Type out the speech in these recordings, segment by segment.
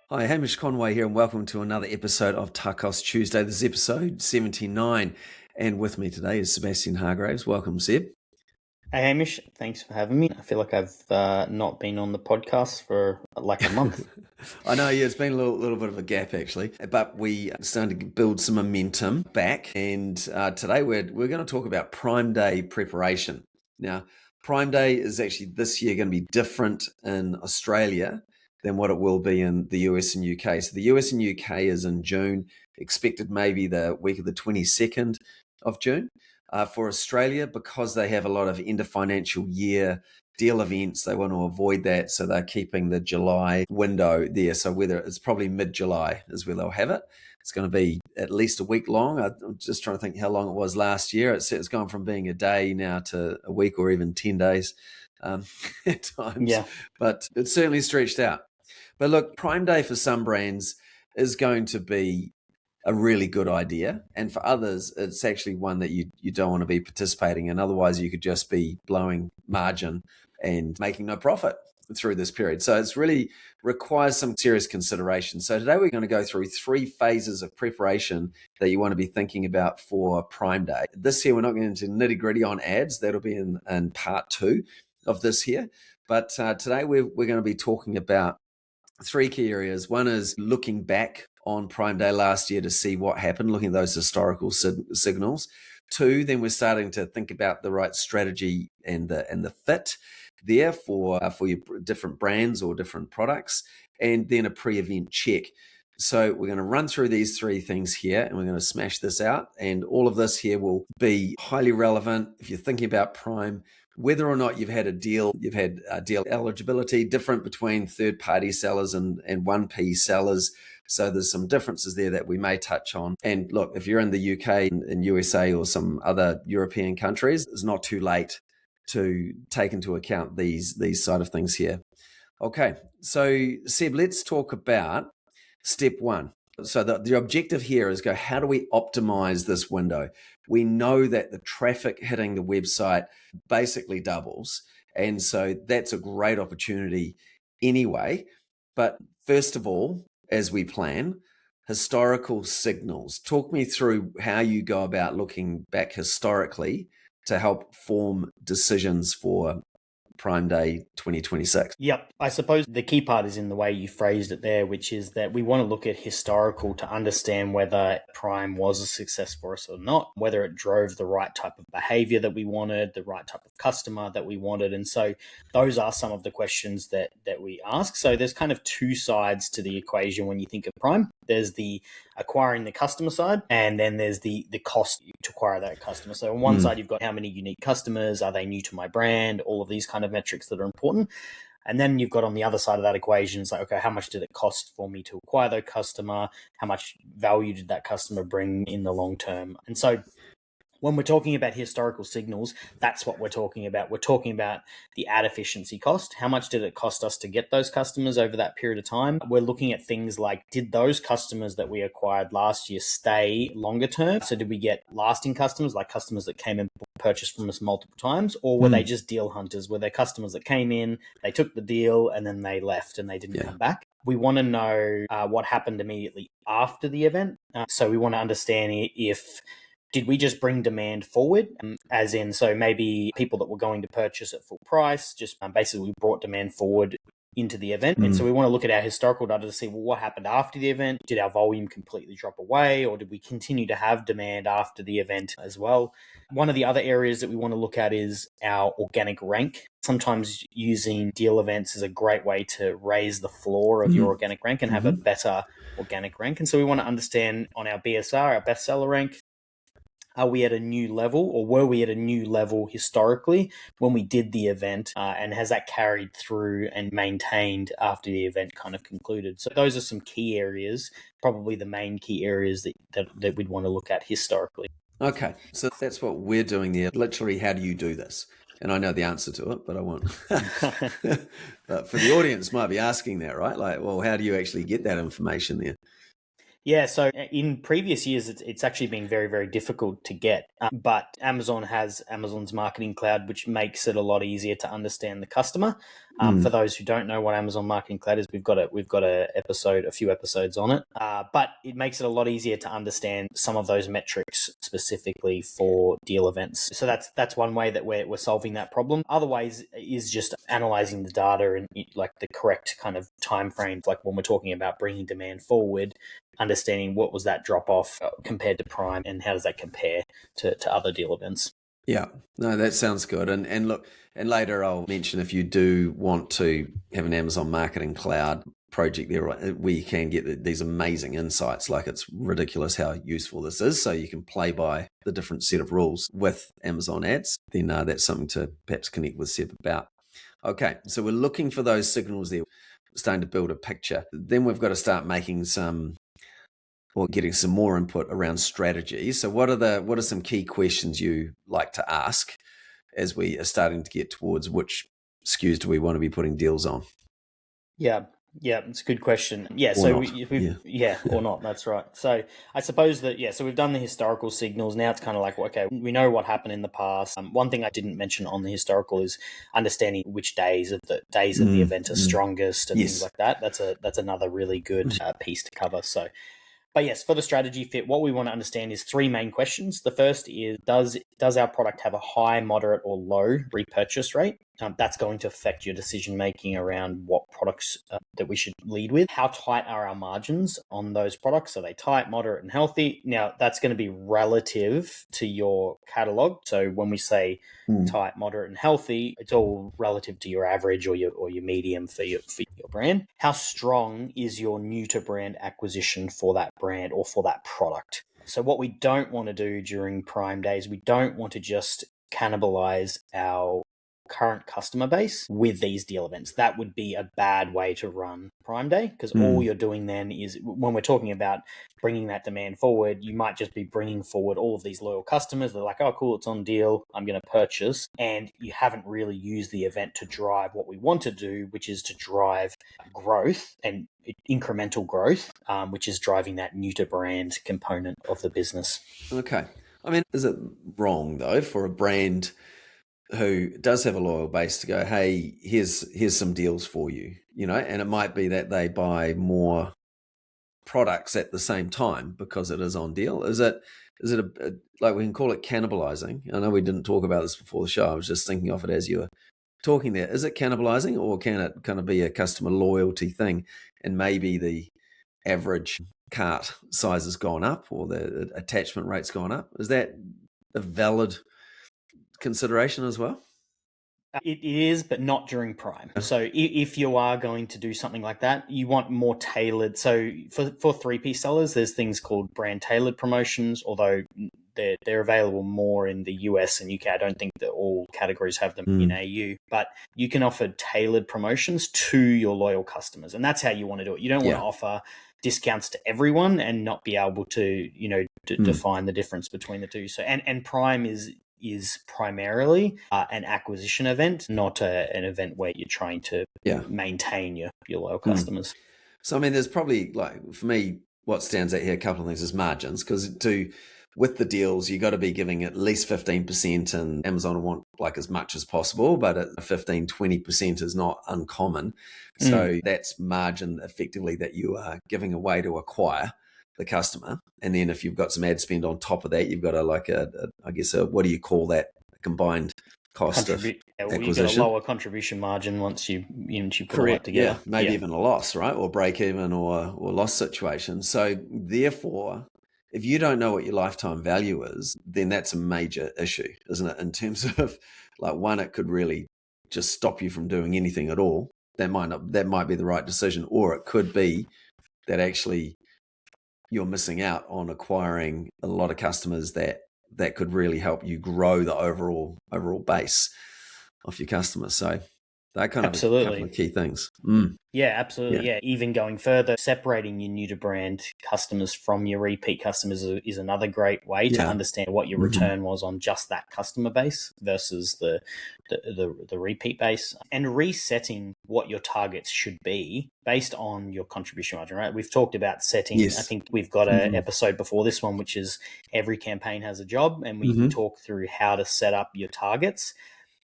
Hi, Hamish Conway here, and welcome to another episode of TACOS Tuesday. This is episode 79, and with me today is Sebastian Hargreaves. Welcome, Seb. Hey Hamish, thanks for having me. I feel like I've not been on the podcast for like a month. I know, yeah, it's been a little bit of a gap actually, but we are starting to build some momentum back, and today we're going to talk about Prime Day preparation. Now, Prime Day is actually this year going to be different in Australia than what it will be in the US and UK. So the US and UK is in June, expected maybe the week of the 22nd of June. For Australia, because they have a lot of end of financial year deal events, they want to avoid that. So they're keeping the July window there. So whether it's probably mid-July is where they'll have it. It's going to be at least a week long. I'm just trying to think how long it was last year. It's gone from being a day now to a week or even 10 days at times. Yeah. But it's certainly stretched out. But look, Prime Day for some brands is going to be a really good idea. And for others, it's actually one that you don't want to be participating in. Otherwise, you could just be blowing margin and making no profit through this period. So it's really requires some serious consideration. So today we're going to go through 3 phases of preparation that you want to be thinking about for Prime Day. This year, we're not going into nitty gritty on ads. That'll be in part 2 of this here. But today we're going to be talking about 3 key areas. One is looking back on Prime Day last year to see what happened, looking at those historical signals. 2, then we're starting to think about the right strategy and the fit there for your different brands or different products, and then a pre-event check. So we're going to run through these 3 things here, and we're going to smash this out. And all of this here will be highly relevant if you're thinking about Prime, whether or not you've had a deal, you've had deal eligibility, different between third-party sellers and 1P sellers. So there's some differences there that we may touch on. And look, if you're in the UK and USA or some other European countries, it's not too late to take into account these side of things here. Okay, so Seb, let's talk about step 1. So the objective here is how do we optimize this window? We know that the traffic hitting the website basically doubles. And so that's a great opportunity anyway. But first of all, as we plan, historical signals. Talk me through how you go about looking back historically to help form decisions for Prime Day 2026. Yep. I suppose the key part is in the way you phrased it there, which is that we want to look at historical to understand whether Prime was a success for us or not, whether it drove the right type of behavior that we wanted, the right type of customer that we wanted. And so those are some of the questions that we ask. So there's kind of 2 sides to the equation when you think of Prime. There's the acquiring the customer side, and then there's the cost to acquire that customer. So on one side, you've got how many unique customers, are they new to my brand, all of these kind of metrics that are important. And then you've got on the other side of that equation, it's like, okay, how much did it cost for me to acquire that customer? How much value did that customer bring in the long term? And so when we're talking about historical signals, that's what we're talking about. We're talking about the ad efficiency cost. How much did it cost us to get those customers over that period of time? We're looking at things like, did those customers that we acquired last year stay longer term? So did we get lasting customers, like customers that came and purchased from us multiple times? Or were they just deal hunters? Were they customers that came in, they took the deal, and then they left and they didn't come back? We want to know what happened immediately after the event. So we want to understand if did we just bring demand forward? As in, so maybe people that were going to purchase at full price, just basically we brought demand forward into the event. And so we want to look at our historical data to see, well, what happened after the event? Did our volume completely drop away, or did we continue to have demand after the event as well? One of the other areas that we want to look at is our organic rank. Sometimes using deal events is a great way to raise the floor of your organic rank and have a better organic rank. And so we want to understand on our BSR, our bestseller rank, are we at a new level, or were we at a new level historically when we did the event, and has that carried through and maintained after the event kind of concluded? So those are some key areas, probably the main key areas that we'd want to look at historically. Okay, so that's what we're doing there. Literally, how do you do this? And I know the answer to it, but I won't. But for the audience might be asking that, right? Like, well, how do you actually get that information there? Yeah, so in previous years, it's actually been very, very difficult to get. But Amazon has Amazon's Marketing Cloud, which makes it a lot easier to understand the customer. For those who don't know what Amazon Marketing Cloud is, we've got a few episodes on it. But it makes it a lot easier to understand some of those metrics specifically for deal events. So that's one way that we're solving that problem. Other ways is just analyzing the data and like the correct kind of time frame. Like when we're talking about bringing demand forward, understanding what was that drop off compared to Prime and how does that compare to other deal events. Yeah, no, that sounds good. And look, and later I'll mention if you do want to have an Amazon Marketing Cloud project there where you can get these amazing insights. Like it's ridiculous how useful this is. So you can play by the different set of rules with Amazon ads. Then that's something to perhaps connect with Seb about. Okay, so we're looking for those signals there, starting to build a picture. Then we've got to start making getting some more input around strategy. So what are some key questions you like to ask as we are starting to get towards which SKUs do we want to be putting deals on? Yeah, it's a good question. Yeah, Or so not. or not. That's right. So I suppose that so we've done the historical signals. Now it's kind of like, okay, we know what happened in the past. One thing I didn't mention on the historical is understanding which days of the event are strongest and things like that. That's another really good piece to cover. So. But yes, for the strategy fit, what we want to understand is three main questions. The first is, does our product have a high, moderate, or low repurchase rate? That's going to affect your decision-making around what products that we should lead with. How tight are our margins on those products? Are they tight, moderate, and healthy? Now, that's going to be relative to your catalog. So when we say tight, moderate, and healthy, it's all relative to your average or your medium for your brand. How strong is your new to brand acquisition for that brand or for that product? So what we don't want to do during Prime Days, we don't want to just cannibalize our current customer base with these deal events. That would be a bad way to run Prime Day, because all you're doing then is, when we're talking about bringing that demand forward, you might just be bringing forward all of these loyal customers. They're like, oh, cool, it's on deal, I'm going to purchase. And you haven't really used the event to drive what we want to do, which is to drive growth and incremental growth, which is driving that new to brand component of the business. Okay. I mean, is it wrong though for a brand who does have a loyal base to go, hey, here's some deals for you, and it might be that they buy more products at the same time because it is on deal. Is it like we can call it cannibalizing? I know we didn't talk about this before the show. I was just thinking of it as you were talking there. Is it cannibalizing, or can it kind of be a customer loyalty thing? And maybe the average cart size has gone up or the attachment rate's gone up. Is that a valid consideration as well? It is, but not during Prime. So if you are going to do something like that, you want more tailored. So for 3P sellers, there's things called brand tailored promotions, although they're available more in the US and UK. I don't think that all categories have them in AU, but you can offer tailored promotions to your loyal customers. And that's how you want to do it. You don't want to offer discounts to everyone and not be able to, define the difference between the two. So, and Prime is primarily an acquisition event, not an event where you're trying to maintain your loyal customers. So, I mean, there's probably, like, for me, what stands out here, a couple of things is margins, because with the deals, you got to be giving at least 15%, and Amazon want like as much as possible, but at 15, 20% is not uncommon. So that's margin effectively that you are giving away to acquire the customer. And then if you've got some ad spend on top of that, you've got what do you call that? A combined cost of acquisition. You get a lower contribution margin once you put all that together. Yeah, maybe even a loss, right? Or break even or loss situation. So therefore, if you don't know what your lifetime value is, then that's a major issue, isn't it? In terms of, like, one, it could really just stop you from doing anything at all. That might be the right decision, or it could be that actually you're missing out on acquiring a lot of customers that could really help you grow the overall base of your customers. So That kind of a couple Absolutely. of key things. Yeah, absolutely. Yeah. Yeah. Even going further, separating your new to brand customers from your repeat customers is another great way to Yeah. understand what your return was on just that customer base versus the repeat base, and resetting what your targets should be based on your contribution margin, right? We've talked about setting, Yes. I think we've got an episode before this one, which is every campaign has a job, and we talk through how to set up your targets.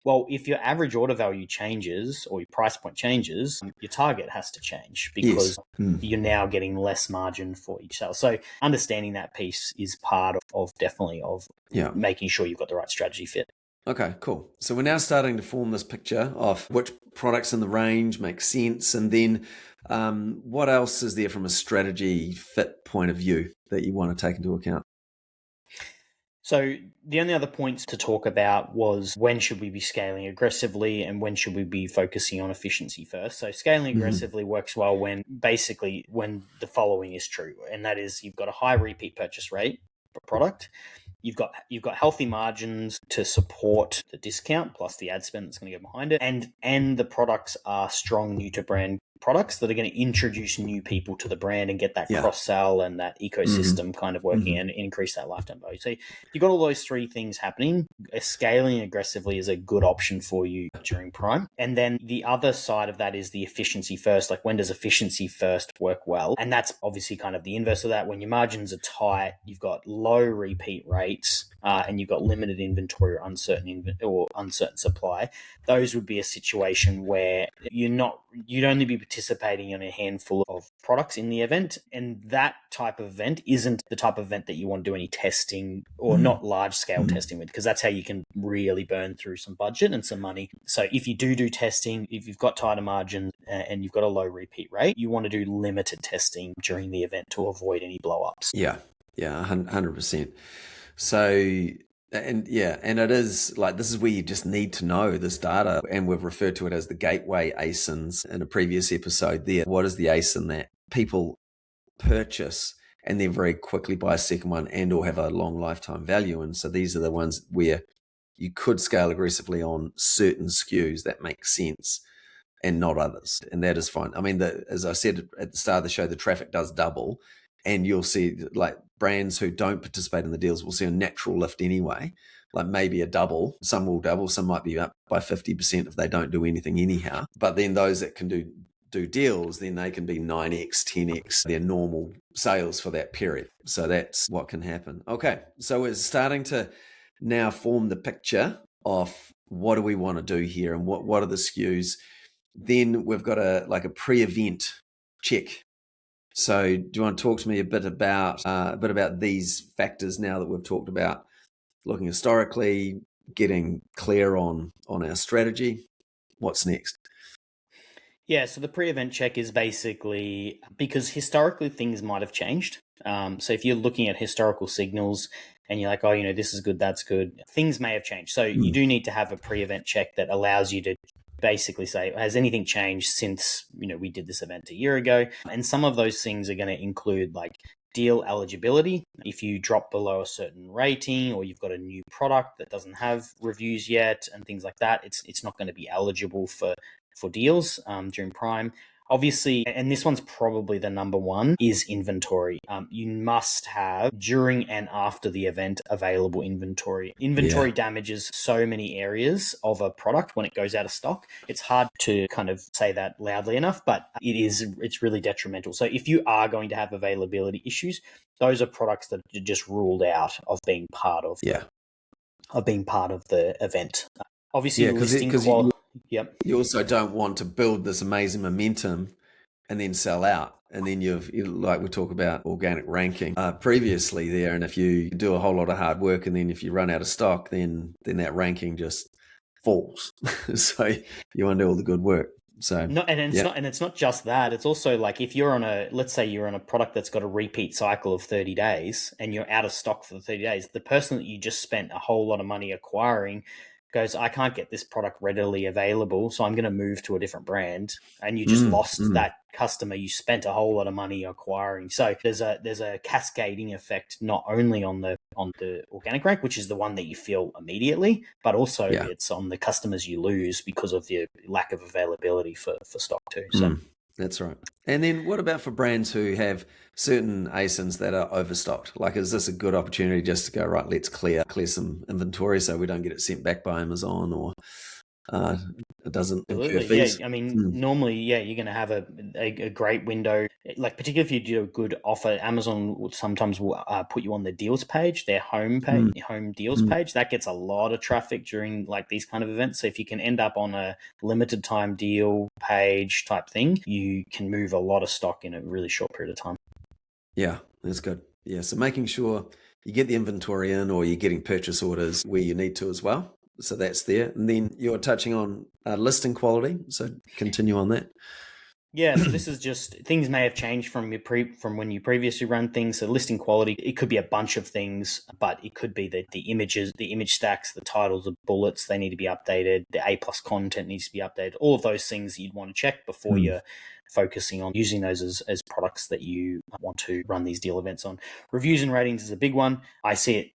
Well, if your average order value changes or your price point changes, your target has to change because you're now getting less margin for each sale. So understanding that piece is part of definitely of making sure you've got the right strategy fit. Okay, cool. So we're now starting to form this picture of which products in the range make sense. And then what else is there from a strategy fit point of view that you want to take into account? So the only other points to talk about was when should we be scaling aggressively and when should we be focusing on efficiency first. So scaling aggressively works well when the following is true, and that is you've got a high repeat purchase rate for product. You've got healthy margins to support the discount plus the ad spend that's going to go behind it, and the products are strong new to brand products that are going to introduce new people to the brand and get that cross sell and that ecosystem kind of working and increase that lifetime value. So you've got all those three things happening. Scaling aggressively is a good option for you during Prime. And then the other side of that is the efficiency first. Like, when does efficiency first work well? And that's obviously kind of the inverse of that. When your margins are tight, you've got low repeat rates, and you've got limited inventory or uncertain supply. Those would be a situation where you'd only be participating in a handful of products in the event, and that type of event isn't the type of event that you want to do any testing or not large scale testing with, because that's how you can really burn through some budget and some money. So if you do testing, if you've got tighter margins and you've got a low repeat rate, you want to do limited testing during the event to avoid any blow ups. Yeah, 100%. So, and it is like, this is where you just need to know this data, and we've referred to it as the gateway ASINs in a previous episode there. What is the ASIN that people purchase and then very quickly buy a second one and or have a long lifetime value? And so these are the ones where you could scale aggressively on certain SKUs that make sense and not others. And that is fine. I mean, as I said at the start of the show, the traffic does double, and you'll see like brands who don't participate in the deals will see a natural lift anyway, like maybe a double. Some will double, some might be up by 50% if they don't do anything anyhow. But then those that can do deals, then they can be 9x, 10x their normal sales for that period. So that's what can happen. Okay, so we're starting to now form the picture of what do we want to do here and what are the SKUs. Then we've got a pre-event check. So do you want to talk to me a bit about these factors now that we've talked about looking historically, getting clear on our strategy? What's next? Yeah, so the pre-event check is basically because historically things might have changed. So if you're looking at historical signals and you're like, oh, this is good, that's good, things may have changed. So you do need to have a pre-event check that allows you to basically say, has anything changed since we did this event a year ago? And some of those things are going to include like deal eligibility. If you drop below a certain rating, or you've got a new product that doesn't have reviews yet and things like that, it's not going to be eligible for deals during Prime. Obviously, and this one's probably the number one, is inventory. You must have, during and after the event, available inventory. Inventory damages so many areas of a product when it goes out of stock. It's hard to kind of say that loudly enough, but it's really detrimental. So if you are going to have availability issues, those are products that are just ruled out of being part of the event. Obviously, listing quality. Yep. You also don't want to build this amazing momentum and then sell out. And then like we talk about organic ranking previously there. And if you do a whole lot of hard work and then if you run out of stock, then that ranking just falls. So you want to do all the good work. So it's not just that. It's also like if you're let's say you're on a product that's got a repeat cycle of 30 days and you're out of stock for the 30 days, the person that you just spent a whole lot of money acquiring goes, I can't get this product readily available, so I'm going to move to a different brand. And you just lost that customer you spent a whole lot of money acquiring. So there's a cascading effect, not only on the organic rank, which is the one that you feel immediately, but also it's on the customers you lose because of the lack of availability for stock too. So that's right. And then what about for brands who have certain ASINs that are overstocked? Like, is this a good opportunity just to go, right, let's clear some inventory so we don't get it sent back by Amazon, or it doesn't incur fees? Yeah, I mean, normally, you're going to have a great window. Like, particularly if you do a good offer, Amazon will sometimes put you on the deals page, their home page, home deals page. That gets a lot of traffic during like these kind of events. So if you can end up on a limited time deal page type thing, you can move a lot of stock in a really short period of time. Yeah, that's good. Yeah, so making sure you get the inventory in, or you're getting purchase orders where you need to as well. So that's there. And then you're touching on listing quality. So continue on that. Yeah, so this is just, things may have changed from when you previously run things. So listing quality, it could be a bunch of things, but it could be the images, the image stacks, the titles, the bullets, they need to be updated. The A+ content needs to be updated. All of those things that you'd want to check before you're focusing on using those as products that you want to run these deal events on. Reviews and ratings is a big one. I see it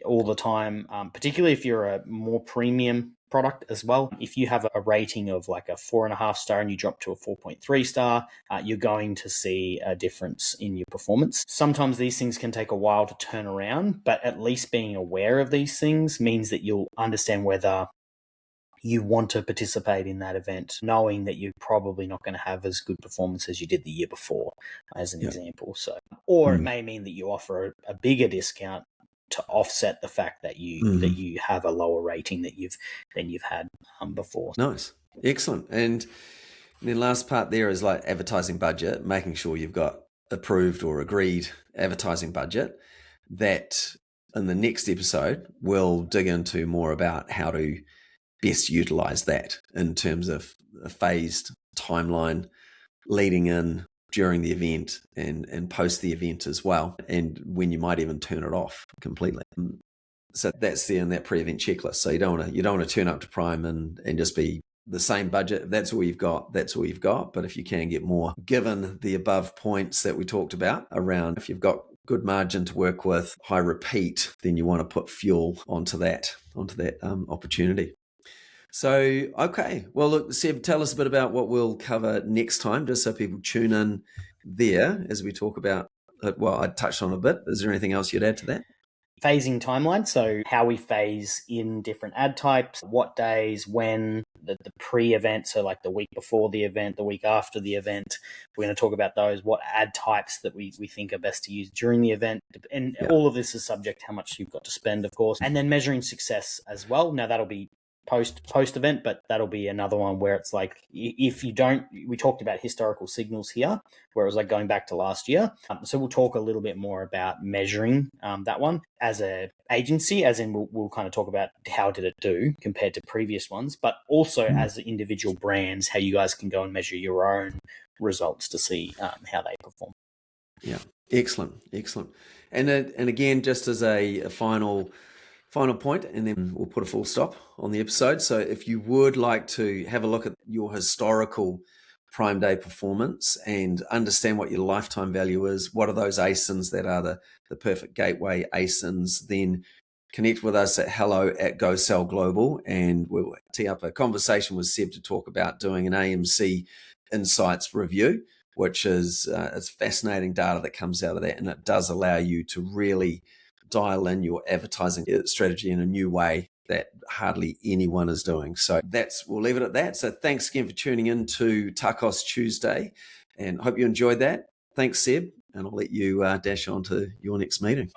all the time, particularly if you're a more premium product as well. If you have a rating of like a 4.5 star and you drop to a 4.3 star, you're going to see a difference in your performance. Sometimes these things can take a while to turn around, but at least being aware of these things means that you'll understand whether you want to participate in that event, knowing that you're probably not going to have as good performance as you did the year before, as an example. So, or it may mean that you offer a bigger discount to offset the fact that you have a lower rating than you've had before. Nice, excellent. And then last part there is like advertising budget, making sure you've got approved or agreed advertising budget. That in the next episode we'll dig into more about how to best utilize that in terms of a phased timeline leading in, during the event, and post the event as well, and when you might even turn it off completely. So that's there in that pre-event checklist. So you don't want to turn up to Prime and just be the same budget. If that's all you've got, that's all you've got. But if you can get more, given the above points that we talked about around, if you've got good margin to work with, high repeat, then you want to put fuel onto that opportunity. So, okay. Well, look, Seb, tell us a bit about what we'll cover next time, just so people tune in there as we talk about, well, I touched on a bit. Is there anything else you'd add to that? Phasing timeline, so how we phase in different ad types, what days, when, the pre-event, so like the week before the event, the week after the event. We're going to talk about those, what ad types that we think are best to use during the event. And all of this is subject to how much you've got to spend, of course. And then measuring success as well. Now, that'll be post event, but that'll be another one where it's like, if you don't, we talked about historical signals here, where it was like going back to last year. So we'll talk a little bit more about measuring that one as a agency, as in we'll kind of talk about how did it do compared to previous ones, but also as individual brands, how you guys can go and measure your own results to see how they perform. Yeah, excellent. And again, just as a final point, and then we'll put a full stop on the episode. So if you would like to have a look at your historical Prime Day performance and understand what your lifetime value is, what are those ASINs that are the perfect gateway ASINs, then connect with us at hello@GoSellGlobal, and we'll tee up a conversation with Seb to talk about doing an AMC Insights review, which is it's fascinating data that comes out of that, and it does allow you to really dial in your advertising strategy in a new way that hardly anyone is doing. So we'll leave it at that. So thanks again for tuning in to TACOS Tuesday, and hope you enjoyed that. Thanks, Seb, and I'll let you dash on to your next meeting.